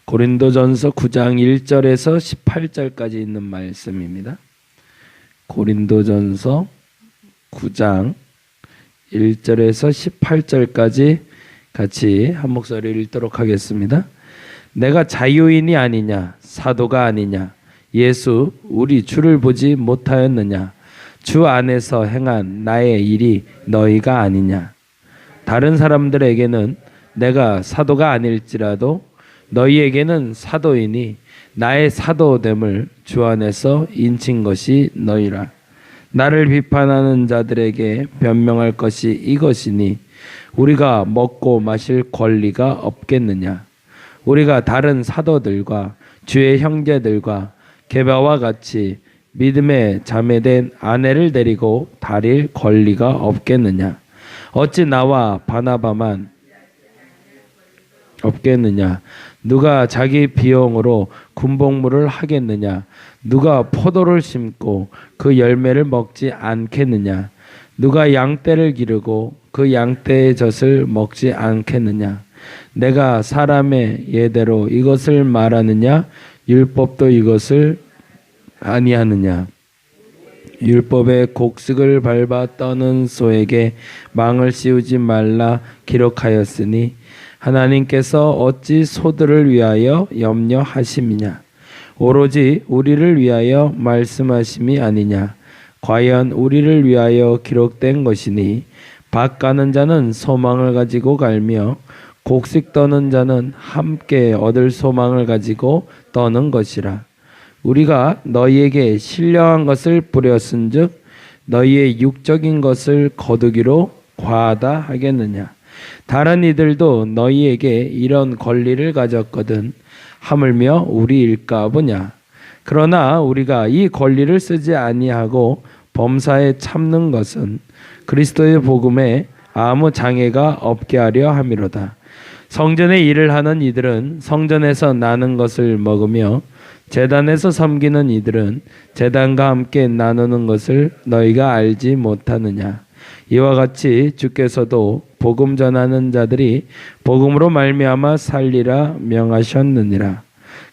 고린도전서 9장 1절에서 18절까지 있는 말씀입니다. 고린도전서 9장 1절에서 18절까지 같이 한 목소리를 읽도록 하겠습니다. 내가 자유인이 아니냐, 사도가 아니냐, 예수 우리 주를 보지 못하였느냐, 주 안에서 행한 나의 일이 너희가 아니냐. 다른 사람들에게는 내가 사도가 아닐지라도 너희에게는 사도이니 나의 사도됨을 주 안에서 인친 것이 너희라. 나를 비판하는 자들에게 변명할 것이 이것이니 우리가 먹고 마실 권리가 없겠느냐. 우리가 다른 사도들과 주의 형제들과 게바와 같이 믿음에 자매된 아내를 데리고 다닐 권리가 없겠느냐. 어찌 나와 바나바만 없겠느냐. 누가 자기 비용으로 군복무를 하겠느냐. 누가 포도를 심고 그 열매를 먹지 않겠느냐. 누가 양떼를 기르고 그 양떼의 젖을 먹지 않겠느냐. 내가 사람의 예대로 이것을 말하느냐, 율법도 이것을 아니하느냐. 율법의 곡식을 밟아 떠는 소에게 망을 씌우지 말라 기록하였으니 하나님께서 어찌 소들을 위하여 염려하심이냐. 오로지 우리를 위하여 말씀하심이 아니냐. 과연 우리를 위하여 기록된 것이니 밭 가는 자는 소망을 가지고 갈며 곡식 떠는 자는 함께 얻을 소망을 가지고 떠는 것이라. 우리가 너희에게 신령한 것을 뿌렸은즉 너희의 육적인 것을 거두기로 과하다 하겠느냐. 다른 이들도 너희에게 이런 권리를 가졌거든 하물며 우리일까 보냐. 그러나 우리가 이 권리를 쓰지 아니하고 범사에 참는 것은 그리스도의 복음에 아무 장애가 없게 하려 함이로다. 성전의 일을 하는 이들은 성전에서 나는 것을 먹으며 제단에서 섬기는 이들은 제단과 함께 나누는 것을 너희가 알지 못하느냐. 이와 같이 주께서도 복음 전하는 자들이 복음으로 말미암아 살리라 명하셨느니라.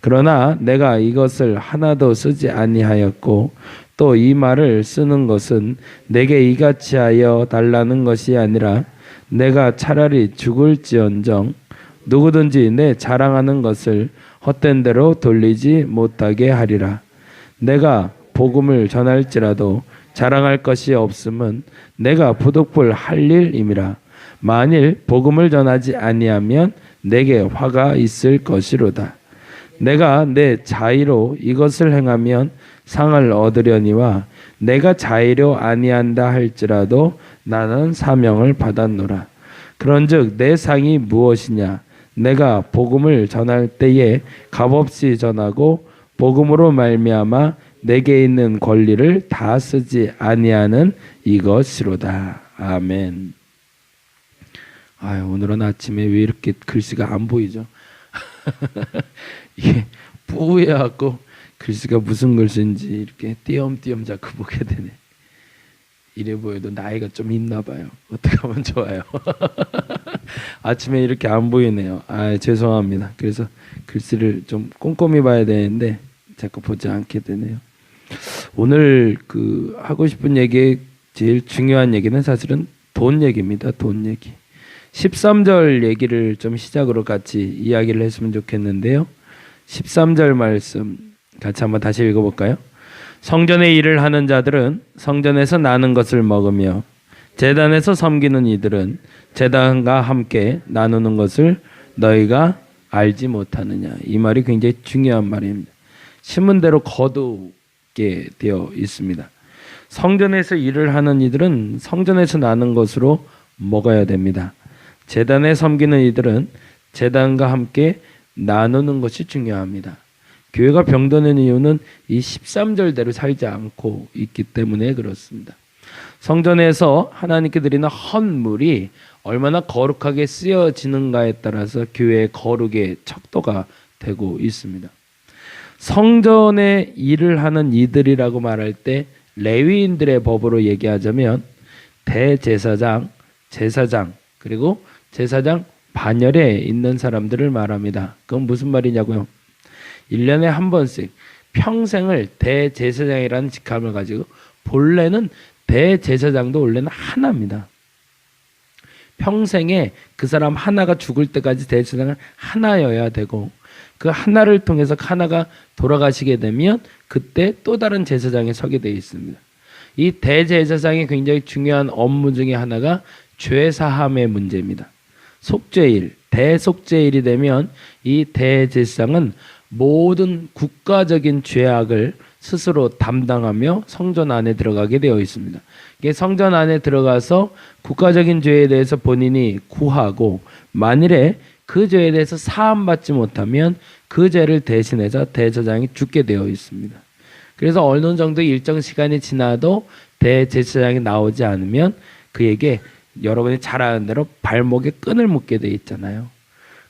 그러나 내가 이것을 하나도 쓰지 아니하였고 또 이 말을 쓰는 것은 내게 이같이 하여 달라는 것이 아니라 내가 차라리 죽을지언정 누구든지 내 자랑하는 것을 헛된 대로 돌리지 못하게 하리라. 내가 복음을 전할지라도 자랑할 것이 없음은 내가 부득불 할 일임이라. 만일 복음을 전하지 아니하면 내게 화가 있을 것이로다. 내가 내 자의로 이것을 행하면 상을 얻으려니와 내가 자의로 아니한다 할지라도 나는 사명을 받았노라. 그런즉 내 상이 무엇이냐. 내가 복음을 전할 때에 값없이 전하고 복음으로 말미암아 내게 있는 권리를 다 쓰지 아니하는 이것이로다. 아멘. 오늘은 아침에 왜 이렇게 글씨가 안 보이죠? 이게 뿌옇고 글씨가 무슨 글씨인지 이렇게 띄엄띄엄 자꾸 보게 되네. 이래 보여도 나이가 좀 있나 봐요. 어떻게 하면 좋아요? 아침에 이렇게 안 보이네요. 죄송합니다. 그래서 글씨를 좀 꼼꼼히 봐야 되는데 자꾸 보지 않게 되네요. 오늘 하고 싶은 얘기, 제일 중요한 얘기는 사실은 돈 얘기입니다. 돈 얘기. 13절 얘기를 좀 시작으로 같이 이야기를 했으면 좋겠는데요. 13절 말씀 같이 한번 다시 읽어볼까요? 성전의 일을 하는 자들은 성전에서 나는 것을 먹으며 제단에서 섬기는 이들은 제단과 함께 나누는 것을 너희가 알지 못하느냐. 이 말이 굉장히 중요한 말입니다. 신문대로 거두게 되어 있습니다. 성전에서 일을 하는 이들은 성전에서 나는 것으로 먹어야 됩니다. 제단에 섬기는 이들은 제단과 함께 나누는 것이 중요합니다. 교회가 병드는 이유는 이 13절대로 살지 않고 있기 때문에 그렇습니다. 성전에서 하나님께 드리는 헌물이 얼마나 거룩하게 쓰여지는가에 따라서 교회의 거룩의 척도가 되고 있습니다. 성전에 일을 하는 이들이라고 말할 때 레위인들의 법으로 얘기하자면 대제사장, 제사장, 그리고 제사장 반열에 있는 사람들을 말합니다. 그건 무슨 말이냐고요? 1년에 한 번씩 평생을 대제사장이라는 직함을 가지고, 본래는 대제사장도 원래는 하나입니다. 평생에 그 사람 하나가 죽을 때까지 대제사장은 하나여야 되고, 그 하나를 통해서 하나가 돌아가시게 되면 그때 또 다른 제사장이 서게 되어 있습니다. 이 대제사장이 굉장히 중요한 업무 중에 하나가 죄사함의 문제입니다. 속죄일, 대속죄일이 되면 이 대제사장은 모든 국가적인 죄악을 스스로 담당하며 성전 안에 들어가게 되어 있습니다. 성전 안에 들어가서 국가적인 죄에 대해서 본인이 구하고, 만일에 그 죄에 대해서 사함받지 못하면 그 죄를 대신해서 대제사장이 죽게 되어 있습니다. 그래서 어느 정도 일정 시간이 지나도 대제사장이 나오지 않으면 그에게 여러분이 잘 아는 대로 발목에 끈을 묶게 돼 있잖아요.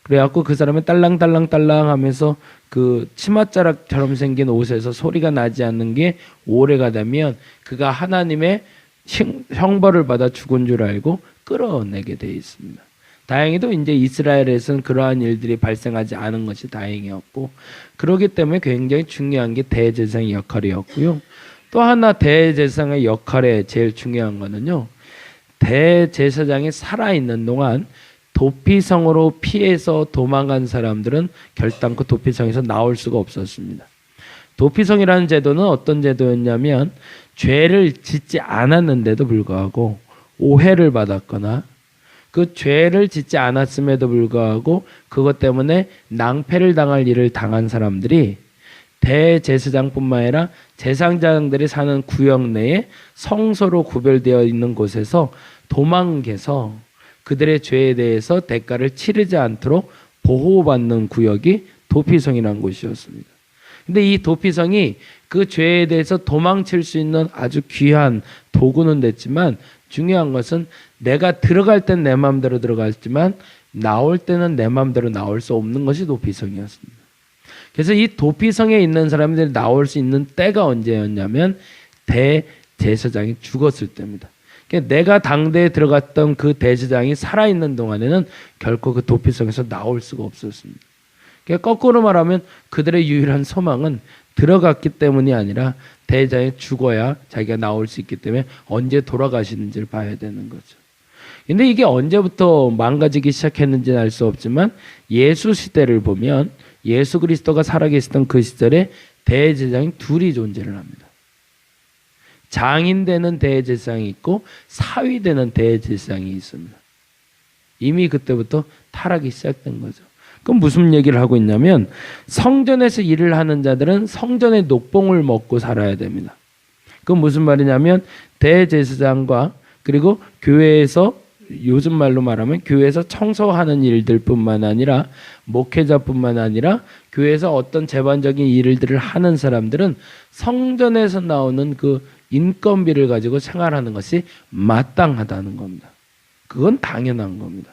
그래갖고 그 사람이 딸랑딸랑딸랑 하면서 그 치맛자락처럼 생긴 옷에서 소리가 나지 않는 게 오래가 되면 그가 하나님의 형벌을 받아 죽은 줄 알고 끌어내게 돼 있습니다. 다행히도 이제 이스라엘에서는 그러한 일들이 발생하지 않은 것이 다행이었고, 그렇기 때문에 굉장히 중요한 게 대제사장의 역할이었고요. 또 하나 대제사장의 역할에 제일 중요한 거는요, 대제사장이 살아있는 동안 도피성으로 피해서 도망간 사람들은 결단코 도피성에서 나올 수가 없었습니다. 도피성이라는 제도는 어떤 제도였냐면, 죄를 짓지 않았는데도 불구하고 오해를 받았거나, 그 죄를 짓지 않았음에도 불구하고 그것 때문에 낭패를 당할 일을 당한 사람들이 대제사장뿐만 아니라 제사장들이 사는 구역 내에 성소로 구별되어 있는 곳에서 도망개서 그들의 죄에 대해서 대가를 치르지 않도록 보호받는 구역이 도피성이라는 곳이었습니다. 근데 이 도피성이 그 죄에 대해서 도망칠 수 있는 아주 귀한 도구는 됐지만, 중요한 것은 내가 들어갈 땐 내 마음대로 들어갔지만 나올 때는 내 마음대로 나올 수 없는 것이 도피성이었습니다. 그래서 이 도피성에 있는 사람들이 나올 수 있는 때가 언제였냐면 대제사장이 죽었을 때입니다. 그러니까 내가 당대에 들어갔던 그 대제사장이 살아있는 동안에는 결코 그 도피성에서 나올 수가 없었습니다. 그러니까 거꾸로 말하면 그들의 유일한 소망은 들어갔기 때문이 아니라 대제사장이 죽어야 자기가 나올 수 있기 때문에 언제 돌아가시는지를 봐야 되는 거죠. 근데 이게 언제부터 망가지기 시작했는지는 알 수 없지만, 예수 시대를 보면 예수 그리스도가 살아계시던 그 시절에 대제사장이 둘이 존재를 합니다. 장인되는 대제사장이 있고 사위되는 대제사장이 있습니다. 이미 그때부터 타락이 시작된 거죠. 그럼 무슨 얘기를 하고 있냐면, 성전에서 일을 하는 자들은 성전의 녹봉을 먹고 살아야 됩니다. 그건 무슨 말이냐면, 대제사장과 그리고 교회에서, 요즘 말로 말하면 교회에서 청소하는 일들뿐만 아니라 목회자뿐만 아니라 교회에서 어떤 재반적인 일들을 하는 사람들은 성전에서 나오는 그 인건비를 가지고 생활하는 것이 마땅하다는 겁니다. 그건 당연한 겁니다.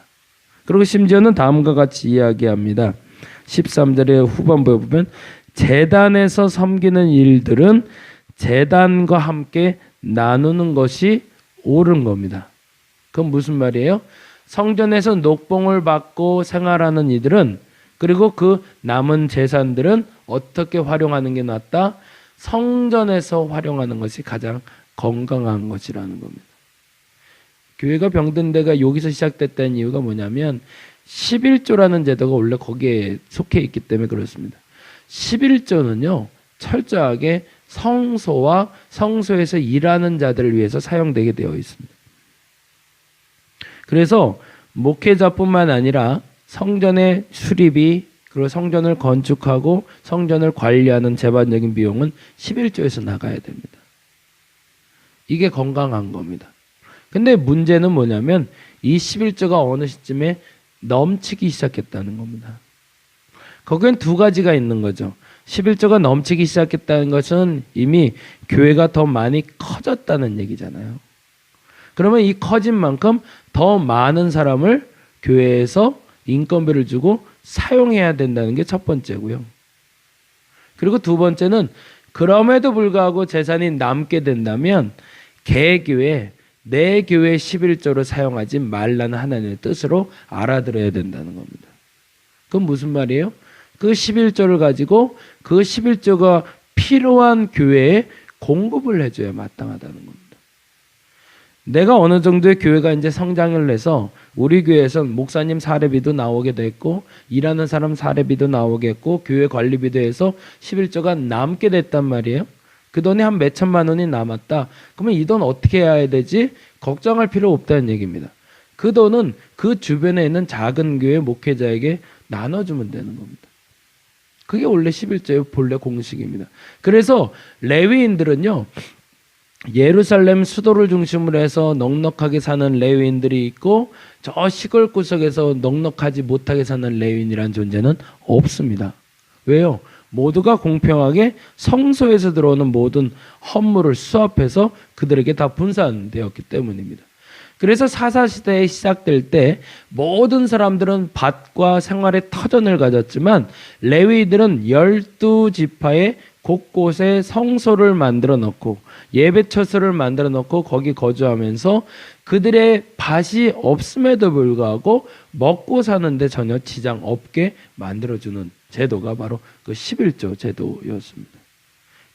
그리고 심지어는 다음과 같이 이야기합니다. 13절의 후반부에 보면, 제단에서 섬기는 일들은 제단과 함께 나누는 것이 옳은 겁니다. 그건 무슨 말이에요? 성전에서 녹봉을 받고 생활하는 이들은, 그리고 그 남은 재산들은 어떻게 활용하는 게 낫다? 성전에서 활용하는 것이 가장 건강한 것이라는 겁니다. 교회가 병든 데가 여기서 시작됐다는 이유가 뭐냐면, 11조라는 제도가 원래 거기에 속해 있기 때문에 그렇습니다. 11조는요, 철저하게 성소와 성소에서 일하는 자들을 위해서 사용되게 되어 있습니다. 그래서 목회자뿐만 아니라 성전의 수리비, 그리고 성전을 건축하고 성전을 관리하는 재반적인 비용은 11조에서 나가야 됩니다. 이게 건강한 겁니다. 근데 문제는 뭐냐면, 이 11조가 어느 시점에 넘치기 시작했다는 겁니다. 거기엔 두 가지가 있는 거죠. 11조가 넘치기 시작했다는 것은 이미 교회가 더 많이 커졌다는 얘기잖아요. 그러면 이 커진 만큼 더 많은 사람을 교회에서 인건비를 주고 사용해야 된다는 게 첫 번째고요. 그리고 두 번째는, 그럼에도 불구하고 재산이 남게 된다면 개교에 내 교회 11조를 사용하지 말라는 하나님의 뜻으로 알아들어야 된다는 겁니다. 그건 무슨 말이에요? 그 11조를 가지고 그 11조가 필요한 교회에 공급을 해줘야 마땅하다는 겁니다. 내가 어느 정도의 교회가 이제 성장을 해서 우리 교회에선 목사님 사례비도 나오게 됐고 일하는 사람 사례비도 나오겠고 교회 관리비도 해서 11조가 남게 됐단 말이에요. 그 돈이 한 몇 천만 원이 남았다. 그러면 이 돈 어떻게 해야 되지? 걱정할 필요 없다는 얘기입니다. 그 돈은 그 주변에 있는 작은 교회 목회자에게 나눠주면 되는 겁니다. 그게 원래 11조의 본래 공식입니다. 그래서 레위인들은요, 예루살렘 수도를 중심으로 해서 넉넉하게 사는 레위인들이 있고 저 시골 구석에서 넉넉하지 못하게 사는 레위인이라는 존재는 없습니다. 왜요? 모두가 공평하게 성소에서 들어오는 모든 헌물을 수합해서 그들에게 다 분산되었기 때문입니다. 그래서 사사시대에 시작될 때 모든 사람들은 밭과 생활의 터전을 가졌지만 레위들은 12지파의 곳곳에 성소를 만들어 놓고 예배처소를 만들어 놓고 거기 거주하면서 그들의 밭이 없음에도 불구하고 먹고 사는데 전혀 지장 없게 만들어주는 제도가 바로 그 11조 제도였습니다.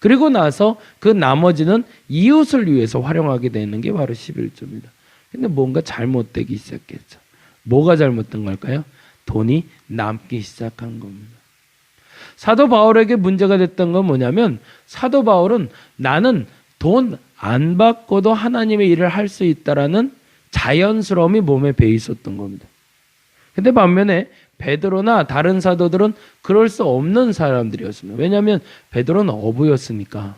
그리고 나서 그 나머지는 이웃을 위해서 활용하게 되는 게 바로 11조입니다. 근데 뭔가 잘못되기 시작했죠. 뭐가 잘못된 걸까요? 돈이 남기 시작한 겁니다. 사도 바울에게 문제가 됐던 건 뭐냐면 사도 바울은 나는 돈 안 받고도 하나님의 일을 할 수 있다라는 자연스러움이 몸에 배어 있었던 겁니다. 근데 반면에 베드로나 다른 사도들은 그럴 수 없는 사람들이었습니다. 왜냐하면 베드로는 어부였으니까.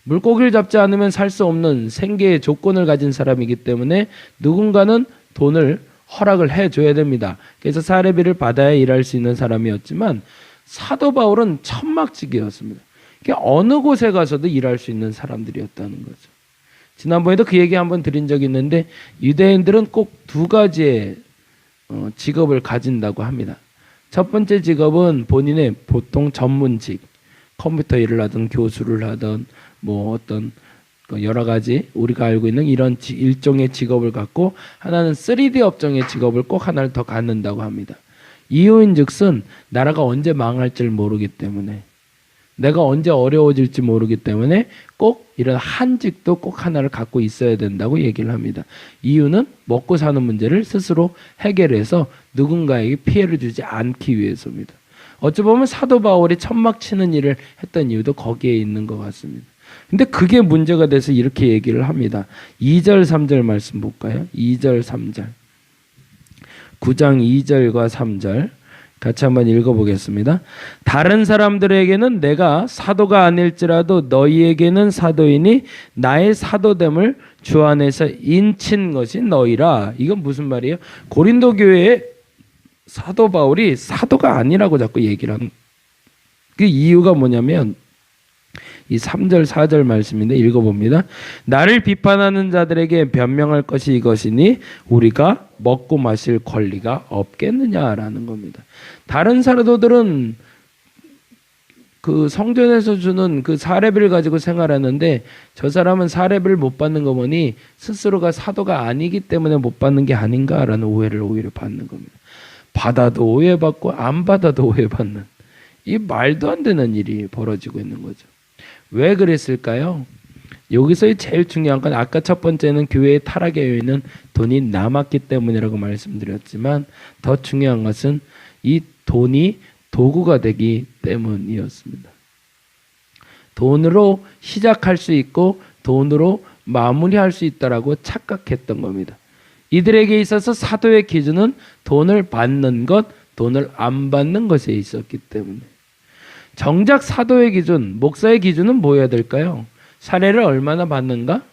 물고기를 잡지 않으면 살 수 없는 생계의 조건을 가진 사람이기 때문에 누군가는 돈을 허락을 해줘야 됩니다. 그래서 사례비를 받아야 일할 수 있는 사람이었지만 사도 바울은 천막지기였습니다. 어느 곳에 가서도 일할 수 있는 사람들이었다는 거죠. 지난번에도 그 얘기 한번 드린 적이 있는데 유대인들은 꼭 두 가지의 직업을 가진다고 합니다. 첫 번째 직업은 본인의 보통 전문직, 컴퓨터 일을 하든 교수를 하든 뭐 어떤 여러 가지 우리가 알고 있는 이런 일종의 직업을 갖고 하나는 3D 업종의 직업을 꼭 하나를 더 갖는다고 합니다. 이유인즉슨 나라가 언제 망할지를 모르기 때문에 내가 언제 어려워질지 모르기 때문에 꼭 이런 한직도 꼭 하나를 갖고 있어야 된다고 얘기를 합니다. 이유는 먹고 사는 문제를 스스로 해결해서 누군가에게 피해를 주지 않기 위해서입니다. 어찌 보면 사도 바울이 천막 치는 일을 했던 이유도 거기에 있는 것 같습니다. 근데 그게 문제가 돼서 이렇게 얘기를 합니다. 2절 3절 말씀 볼까요? 2절 3절 9장 2절과 3절 같이 한번 읽어보겠습니다. 다른 사람들에게는 내가 사도가 아닐지라도 너희에게는 사도이니 나의 사도됨을 주 안에서 인친 것이 너희라. 이건 무슨 말이에요? 고린도 교회에 사도 바울이 사도가 아니라고 자꾸 얘기를 하는 그 이유가 뭐냐면 이 3절 4절 말씀인데 읽어봅니다. 나를 비판하는 자들에게 변명할 것이 이것이니 우리가 먹고 마실 권리가 없겠느냐라는 겁니다. 다른 사도들은 그 성전에서 주는 그 사례비를 가지고 생활하는데 저 사람은 사례비를 못 받는 거 보니 스스로가 사도가 아니기 때문에 못 받는 게 아닌가라는 오해를 오히려 받는 겁니다. 받아도 오해받고 안 받아도 오해받는 이 말도 안 되는 일이 벌어지고 있는 거죠. 왜 그랬을까요? 여기서 제일 중요한 건 아까 첫 번째는 교회의 타락의 요인은 돈이 남았기 때문이라고 말씀드렸지만 더 중요한 것은 이 돈이 도구가 되기 때문이었습니다. 돈으로 시작할 수 있고 돈으로 마무리할 수 있다라고 착각했던 겁니다. 이들에게 있어서 사도의 기준은 돈을 받는 것, 돈을 안 받는 것에 있었기 때문에 정작 사도의 기준, 목사의 기준은 뭐여야 될까요? 사례를 얼마나 받는가?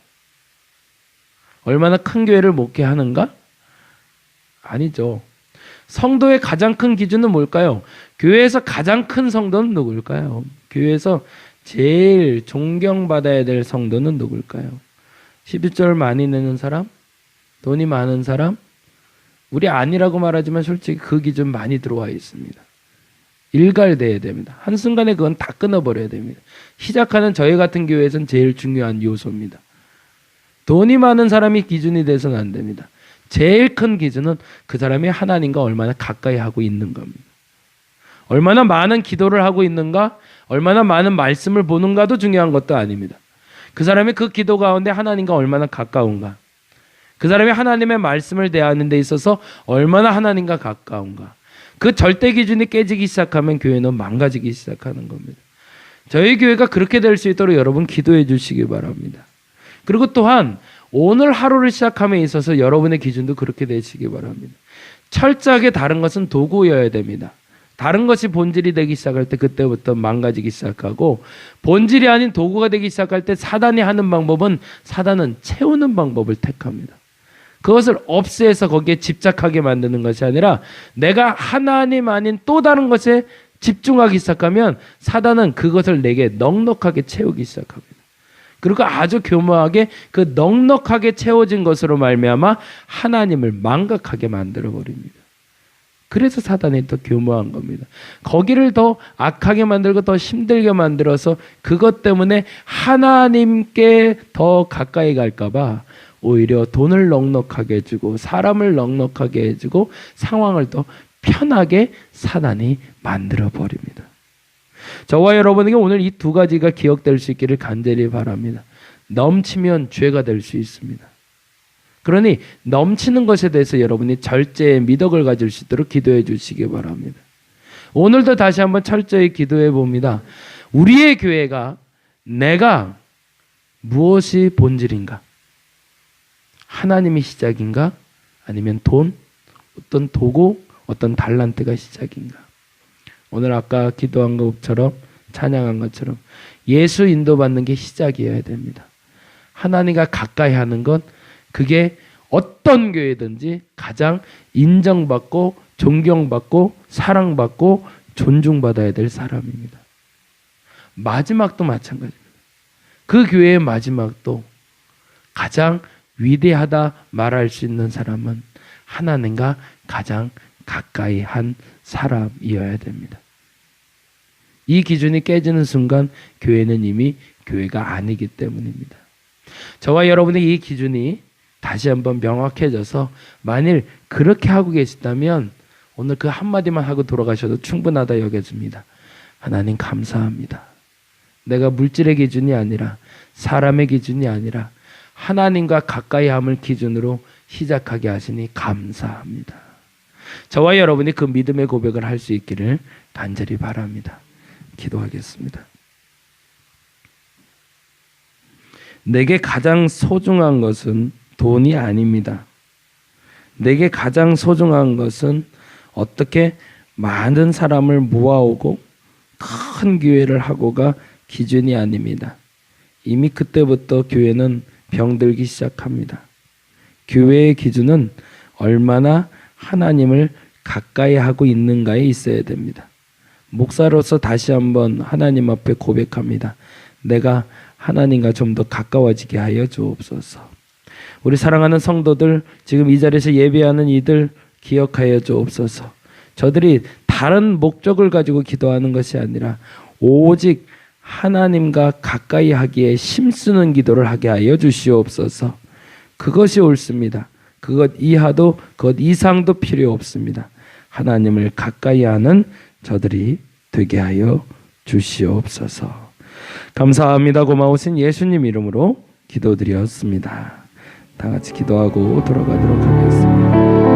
얼마나 큰 교회를 목회하는가? 아니죠. 성도의 가장 큰 기준은 뭘까요? 교회에서 가장 큰 성도는 누굴까요? 교회에서 제일 존경받아야 될 성도는 누굴까요? 11절 많이 내는 사람? 돈이 많은 사람? 우리 아니라고 말하지만 솔직히 그 기준 많이 들어와 있습니다. 일갈돼야 됩니다. 한순간에 그건 다 끊어버려야 됩니다. 시작하는 저희 같은 교회에서는 제일 중요한 요소입니다. 돈이 많은 사람이 기준이 돼서는 안 됩니다. 제일 큰 기준은 그 사람이 하나님과 얼마나 가까이 하고 있는 겁니다. 얼마나 많은 기도를 하고 있는가, 얼마나 많은 말씀을 보는가도 중요한 것도 아닙니다. 그 사람이 그 기도 가운데 하나님과 얼마나 가까운가, 그 사람이 하나님의 말씀을 대하는 데 있어서 얼마나 하나님과 가까운가, 그 절대 기준이 깨지기 시작하면 교회는 망가지기 시작하는 겁니다. 저희 교회가 그렇게 될 수 있도록 여러분 기도해 주시기 바랍니다. 그리고 또한 오늘 하루를 시작함에 있어서 여러분의 기준도 그렇게 되시기 바랍니다. 철저하게 다른 것은 도구여야 됩니다. 다른 것이 본질이 되기 시작할 때 그때부터 망가지기 시작하고, 본질이 아닌 도구가 되기 시작할 때 사단이 하는 방법은, 사단은 채우는 방법을 택합니다. 그것을 없애서 거기에 집착하게 만드는 것이 아니라 내가 하나님 아닌 또 다른 것에 집중하기 시작하면 사단은 그것을 내게 넉넉하게 채우기 시작합니다. 그리고 아주 교묘하게 그 넉넉하게 채워진 것으로 말미암아 하나님을 망각하게 만들어 버립니다. 그래서 사단이 더 교묘한 겁니다. 거기를 더 악하게 만들고 더 힘들게 만들어서 그것 때문에 하나님께 더 가까이 갈까 봐 오히려 돈을 넉넉하게 해주고 사람을 넉넉하게 해주고 상황을 더 편하게 사단이 만들어 버립니다. 저와 여러분에게 오늘 이 두 가지가 기억될 수 있기를 간절히 바랍니다. 넘치면 죄가 될 수 있습니다. 그러니 넘치는 것에 대해서 여러분이 절제의 미덕을 가질 수 있도록 기도해 주시기 바랍니다. 오늘도 다시 한번 철저히 기도해 봅니다. 우리의 교회가 내가 무엇이 본질인가? 하나님이 시작인가? 아니면 돈, 어떤 도구, 어떤 달란트가 시작인가? 오늘 아까 기도한 것처럼, 찬양한 것처럼 예수 인도받는 게 시작이어야 됩니다. 하나님과 가까이 하는 것, 그게 어떤 교회든지 가장 인정받고 존경받고 사랑받고 존중받아야 될 사람입니다. 마지막도 마찬가지입니다. 그 교회의 마지막도 가장 위대하다 말할 수 있는 사람은 하나님과 가장 가까이 한 사람이어야 됩니다. 이 기준이 깨지는 순간 교회는 이미 교회가 아니기 때문입니다. 저와 여러분의 이 기준이 다시 한번 명확해져서 만일 그렇게 하고 계시다면 오늘 그 한마디만 하고 돌아가셔도 충분하다 여겨집니다. 하나님 감사합니다. 내가 물질의 기준이 아니라 사람의 기준이 아니라 하나님과 가까이 함을 기준으로 시작하게 하시니 감사합니다. 저와 여러분이 그 믿음의 고백을 할 수 있기를 간절히 바랍니다. 기도하겠습니다. 내게 가장 소중한 것은 돈이 아닙니다. 내게 가장 소중한 것은 어떻게 많은 사람을 모아오고 큰 교회를 하고가 기준이 아닙니다. 이미 그때부터 교회는 병들기 시작합니다. 교회의 기준은 얼마나 하나님을 가까이 하고 있는가에 있어야 됩니다. 목사로서 다시 한번 하나님 앞에 고백합니다. 내가 하나님과 좀 더 가까워지게 하여 주옵소서. 우리 사랑하는 성도들, 지금 이 자리에서 예배하는 이들 기억하여 주옵소서. 저들이 다른 목적을 가지고 기도하는 것이 아니라 오직 하나님과 가까이 하기에 힘쓰는 기도를 하게 하여 주시옵소서. 그것이 옳습니다. 그것 이하도 그것 이상도 필요 없습니다. 하나님을 가까이 하는 저들이 되게 하여 주시옵소서. 감사합니다. 고마우신 예수님 이름으로 기도드렸습니다. 다 같이 기도하고 돌아가도록 하겠습니다.